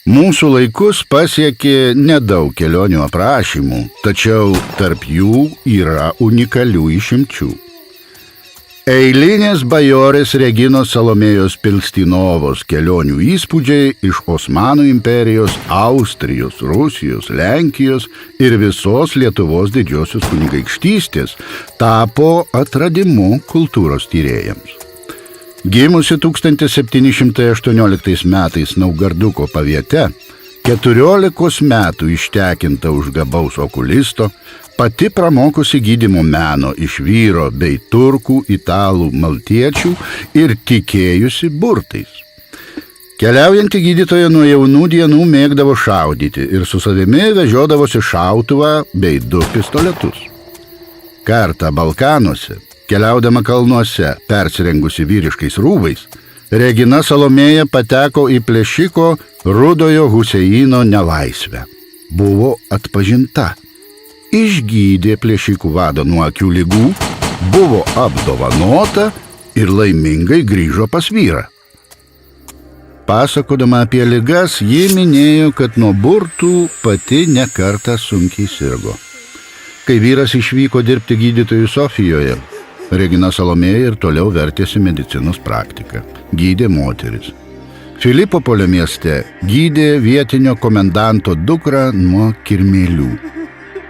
Mūsų laikus pasiekė nedaug kelionių aprašymų, tačiau tarp jų yra unikalių išimčių. Eilinės bajorės Reginos Salomėjos Pilstinovos kelionių įspūdžiai iš Osmanų imperijos, Austrijos, Rusijos, Lenkijos ir visos Lietuvos didžiosios kunigaikštystės tapo atradimu kultūros tyrėjams. Gimusi 1718 metais Naugarduko paviete, 14 metų ištekinta už gabaus okulisto, pati pramokusi gydymo meno iš vyro bei turkų, italų, maltiečių ir tikėjusi burtais. Keliaujanti gydytoja nuo jaunų dienų mėgdavo šaudyti ir su savimi vežiodavosi šautuvą bei 2 pistoletus. Kartą Balkanuose, keliaudama kalnuose, persirengusi vyriškais rūbais, Regina Salomėja pateko į plėšiko Rudojo Huseino nelaisvę. Buvo atpažinta. Išgydė plėšikų vadą nuo akių ligų, buvo apdovanota ir laimingai grįžo pas vyrą. Pasakodama apie ligas, ji minėjo, kad nuo burtų pati ne kartą sunkiai sirgo. Kai vyras išvyko dirbti gydytojų Sofijoje, Regina Salomėja ir toliau vertėsi medicinos praktiką. Gydė moteris. Filipopolio mieste gydė vietinio komendanto dukrą nuo kirmėlių.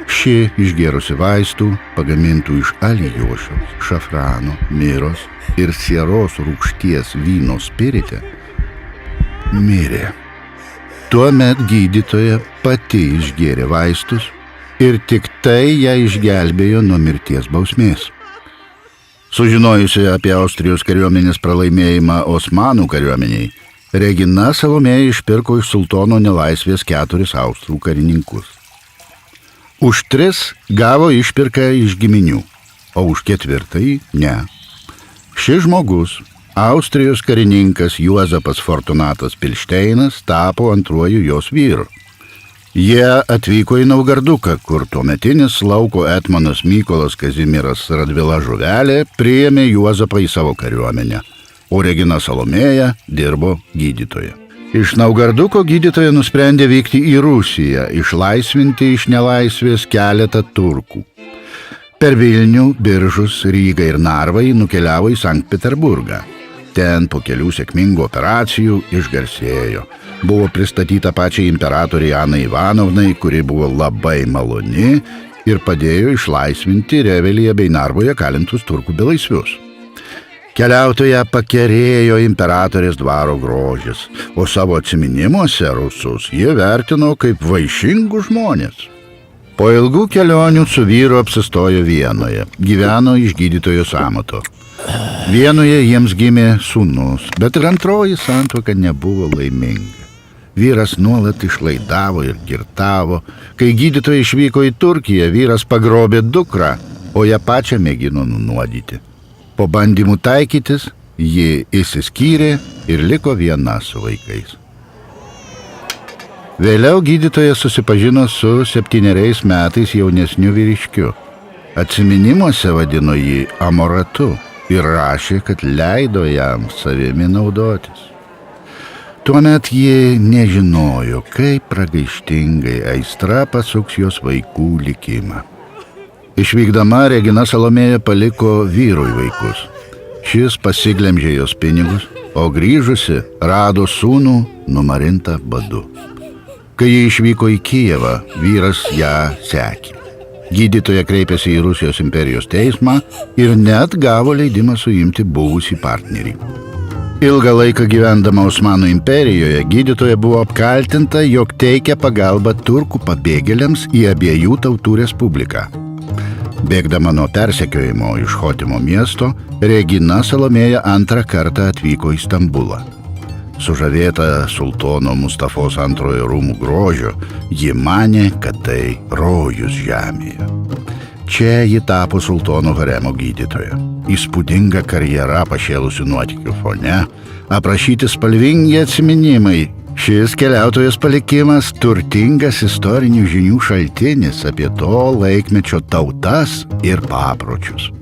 Ši, išgėrusi vaistų, pagamintų iš alijošiaus, šafrano, miros ir sieros rūgšties vyno spirite, mirė. Tuomet gydytoja pati išgėrė vaistus ir tik tai ją išgelbėjo nuo mirties bausmės. Sužinojusi apie Austrijos kariuomenės pralaimėjimą Osmanų kariuomeniai, Regina Salomėja išpirko iš sultono nelaisvės 4 austrų karininkus. Už 3 gavo išpirką iš giminių, o už 4 ne. Šis žmogus, Austrijos karininkas Juozapas Fortunatas Pilšteinas, tapo antruoju jos vyru. Jie atvyko į Naugarduką, kur tuometinis lauko etmonas Mykolas Kazimieras Radvila Žuvelė priėmė Juozapą į savo kariuomenę, o Regina Salomėja dirbo gydytoja. Iš Naugarduko gydytoja nusprendė vykti į Rusiją, išlaisvinti iš nelaisvės keletą turkų. Per Vilnių, Biržus, Rygą ir Narvą nukeliavo į Sankt Peterburgą. Ten po kelių sėkmingų operacijų išgarsėjo. Buvo pristatyta pačiai imperatoriai Anai Ivanovnai, kuri buvo labai maloni ir padėjo išlaisvinti Revelyje bei Narvoje kalintus turkų belaisvius. Keliautoją pakerėjo imperatorės dvaro grožis, o savo atsiminimuose rusus jie vertino kaip vaišingus žmonės. Po ilgų kelionių su vyru apsistojo Vienoje, gyveno iš gydytojos amato. Vienoje jiems gimė sūnus, bet ir antroji santuoka nebuvo laiminga. Vyras nuolat išlaidavo ir girtavo. Kai gydytoja išvyko į Turkiją, vyras pagrobė dukrą, o ją pačią mėgino nunuodyti. Po bandymų taikytis, ji išsiskyrė ir liko viena su vaikais. Vėliau gydytoja susipažino su 7 metais jaunesniu vyriškiu. Atsiminimuose vadino jį Amoratu ir rašė, kad leido jam savimi naudotis. Tuomet ji nežinojo, kaip pragaištingai aistra pasuks jos vaikų likimą. Išvykdama, Regina Salomėja paliko vyrui vaikus. Šis pasiglemžė jos pinigus, o grįžusi rado sūnų numarintą badu. Kai ji išvyko į Kijevą, vyras ją sekė. Gydytoja kreipėsi į Rusijos imperijos teismą ir net gavo leidimą suimti buvusį partnerį. Ilgą laiką gyvendama Osmanų imperijoje, gydytoja buvo apkaltinta, jog teikia pagalbą turkų pabėgėliams į abiejų tautų respubliką. Bėgdama nuo persekiojimo iš Chotimo miesto, Regina Salomėja 2 kartą atvyko į Stambulą. Sužavėta sultono Mustafos II rūmų grožio, ji manė, kad tai rojus žemėje. Čia ji tapo sultono haremo gydytoja. Įspūdinga karjera pašėlusių nuotykių fone, aprašyti spalvingi atsiminimai. Šis keliautojas palikimas turtingas istorinių žinių šaltinis apie to laikmečio tautas ir papročius.